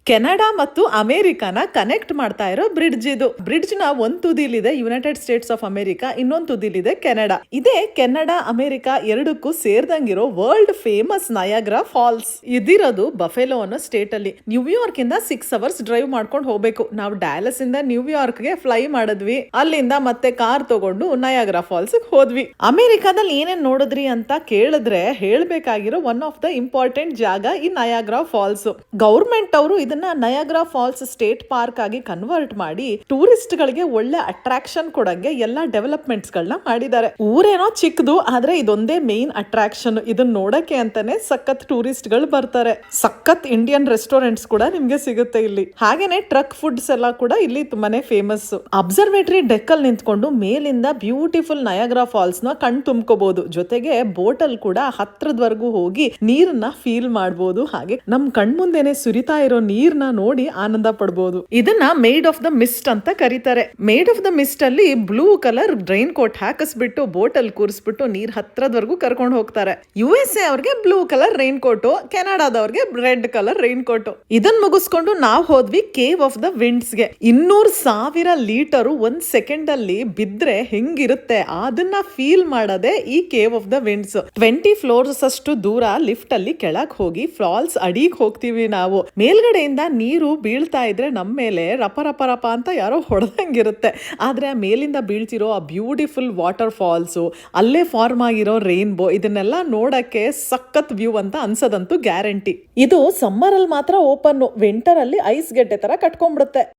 Canada ಮತ್ತು ಅಮೆರಿಕಾನ connect ಮಾಡ್ತಾ ಇರೋ ಬ್ರಿಡ್ಜ್ ಇದು. ಬ್ರಿಡ್ಜ್ ನ ಒಂದ್ ತುದಿಲಿದೆ ಯುನೈಟೆಡ್ ಸ್ಟೇಟ್ಸ್ ಆಫ್ ಅಮೆರಿಕಾ, ಇನ್ನೊಂದು ತುದಿಲಿದೆ ಕೆನಡಾ. ಇದೇ ಕೆನಡಾ ಅಮೆರಿಕಾ ಎರಡಕ್ಕೂ ಸೇರ್ದಂಗಿರೋ ವರ್ಲ್ಡ್ ಫೇಮಸ್ ನಯಾಗ್ರಾ ಫಾಲ್ಸ್. ಇದಿರೋದು ಬಫೆಲೋ ಅನ್ನೋ ಸ್ಟೇಟ್ ಅಲ್ಲಿ. ನ್ಯೂಯಾರ್ಕ್ ಇಂದ 6 ಅವರ್ಸ್ ಡ್ರೈವ್ ಮಾಡ್ಕೊಂಡು ಹೋಗ್ಬೇಕು. ನಾವು ಡ್ಯಾಲಸ್ ಇಂದ ನ್ಯೂಯಾರ್ಕ್ ಗೆ ಫ್ಲೈ ಮಾಡಿದ್ವಿ. ಅಲ್ಲಿಂದ ಮತ್ತೆ ಕಾರ್ ತಗೊಂಡು ನಯಾಗ್ರಾ ಫಾಲ್ಸ್ ಹೋದ್ವಿ. ಅಮೆರಿಕಾದಲ್ಲಿ ಏನೇನ್ ನೋಡಿದ್ರಿ ಅಂತ ಕೇಳಿದ್ರೆ ಹೇಳ್ಬೇಕಾಗಿರೋ ಒನ್ ಆಫ್ ದ ಇಂಪಾರ್ಟೆಂಟ್ ಜಾಗ ಈ ನಯಾಗ್ರಾ ಫಾಲ್ಸ್. ಗೌರ್ಮೆಂಟ್ ಅವರು ಇದನ್ನ ನಯಾಗ್ರಾ ಫಾಲ್ಸ್ ಸ್ಟೇಟ್ ಪಾರ್ಕ್ ಆಗಿ ಕನ್ವರ್ಟ್ ಮಾಡಿ ಟೂರಿಸ್ಟ್ ಗಳಿಗೆ ಒಳ್ಳೆ ಅಟ್ರಾಕ್ಷನ್ ಕೊಡಂಗೆ ಎಲ್ಲಾ ಡೆವಲಪ್ಮೆಂಟ್ಸ್ ಗಳನ್ನ ಮಾಡಿದ್ದಾರೆ. ಊರೇನೋ ಚಿಕ್ಕದು, ಆದ್ರೆ ಇದೊಂದೇ ಮೇನ್ ಅಟ್ರಾಕ್ಷನ್. ಇದನ್ನ ನೋಡಕ್ಕೆ ಅಂತಾನೆ ಸಖತ್ ಟೂರಿಸ್ಟ್ ಗಳು ಬರ್ತಾರೆ. ಸಖತ್ ಇಂಡಿಯನ್ ರೆಸ್ಟೋರೆಂಟ್ಸ್ ಕೂಡ ನಿಮ್ಗೆ ಸಿಗುತ್ತೆ ಇಲ್ಲಿ. ಹಾಗೇನೆ ಟ್ರಕ್ ಫುಡ್ಸ್ ಎಲ್ಲ ಕೂಡ ಇಲ್ಲಿ ತುಂಬಾನೇ ಫೇಮಸ್. ಅಬ್ಸರ್ವೇಟರಿ ಡೆಕ್ ಅಲ್ಲಿ ನಿಂತ್ಕೊಂಡು ಮೇಲಿಂದ ಬ್ಯೂಟಿಫುಲ್ ನಯಾಗ್ರಾ ಫಾಲ್ಸ್ ನ ಕಣ್ ತುಂಬ್ಕೋಬಹುದು. ಜೊತೆಗೆ ಬೋಟ್ ಅಲ್ಲಿ ಕೂಡ ಹತ್ರದವರೆಗೂ ಹೋಗಿ ನೀರನ್ನ ಫೀಲ್ ಮಾಡಬಹುದು. ಹಾಗೆ ನಮ್ ಕಣ್ಮುಂದೆನೆ ಸುರಿತಾ ಇರೋ ನೀರ್ನ ನೋಡಿ ಆನಂದ ಪಡಬಹುದು. ಇದನ್ನ ಮೇಡ್ ಆಫ್ ದ ಮಿಸ್ಟ್ ಅಂತ ಕರೀತಾರೆ. ಮೇಡ್ ಆಫ್ ದ ಮಿಸ್ಟ್ ಅಲ್ಲಿ ಬ್ಲೂ ಕಲರ್ ರೈನ್ ಕೋಟ್ ಹಾಕಿಸ್ಬಿಟ್ಟು ಬೋಟ್ ಅಲ್ಲಿ ಕೂರಿಸ್ಬಿಟ್ಟು ನೀರ್ ಹತ್ರದವರೆಗೂ ಕರ್ಕೊಂಡು ಹೋಗ್ತಾರೆ. USA ಅವ್ರಿಗೆ ಬ್ಲೂ ಕಲರ್ ರೈನ್ ಕೋಟು, ಕೆನಡಾದವ್ರಿಗೆ ರೆಡ್ ಕಲರ್ ರೈನ್ ಕೋಟು. ಇದನ್ ಮುಗಿಸ್ಕೊಂಡು ನಾವ್ ಹೋದ್ವಿ ಕೇವ್ ಆಫ್ ದ ವಿಂಡ್ಸ್ ಗೆ. 200,000 ಲೀಟರ್ ಒಂದ್ ಸೆಕೆಂಡ್ ಅಲ್ಲಿ ಬಿದ್ರೆ ಹೆಂಗಿರುತ್ತೆ ಅದನ್ನ ಫೀಲ್ ಮಾಡೋದೇ ಈ cave of the winds. 20 floors ಅಷ್ಟು ದೂರ ಲಿಫ್ಟ್ ಅಲ್ಲಿ ಕೆಳಗ್ ಹೋಗಿ ಫಾಲ್ಸ್ ಅಡಿಗೆ ಹೋಗ್ತೀವಿ ನಾವು. ಮೇಲ್ಗಡೆಯಿಂದ ನೀರು ಬೀಳ್ತಾ ಇದ್ರೆ ನಮ್ಮ ಮೇಲೆ ರಪ ರಪ ರಪ ಅಂತ ಯಾರೋ ಹೊಡೆದಂಗಿರುತ್ತೆ. ಆದ್ರೆ ಮೇಲಿಂದ ಬೀಳ್ತಿರೋ ಆ ಬ್ಯೂಟಿಫುಲ್ ವಾಟರ್ ಫಾಲ್ಸ್, ಅಲ್ಲೇ ಫಾರ್ಮ್ ಆಗಿರೋ ರೈನ್ಬೋ, ಇದನ್ನೆಲ್ಲ ನೋಡಕ್ಕೆ ಸಖತ್ ವ್ಯೂ ಅಂತ ಅನ್ಸದಂತೂ ಗ್ಯಾರಂಟಿ. ಇದು ಸಮ್ಮರ್ ಅಲ್ಲಿ ಮಾತ್ರ ಓಪನ್, ವಿಂಟರ್ ಅಲ್ಲಿ ಐಸ್ ಗೆಡ್ಡೆ ತರ ಕಟ್ಕೊಂಡ್ಬಿಡುತ್ತೆ.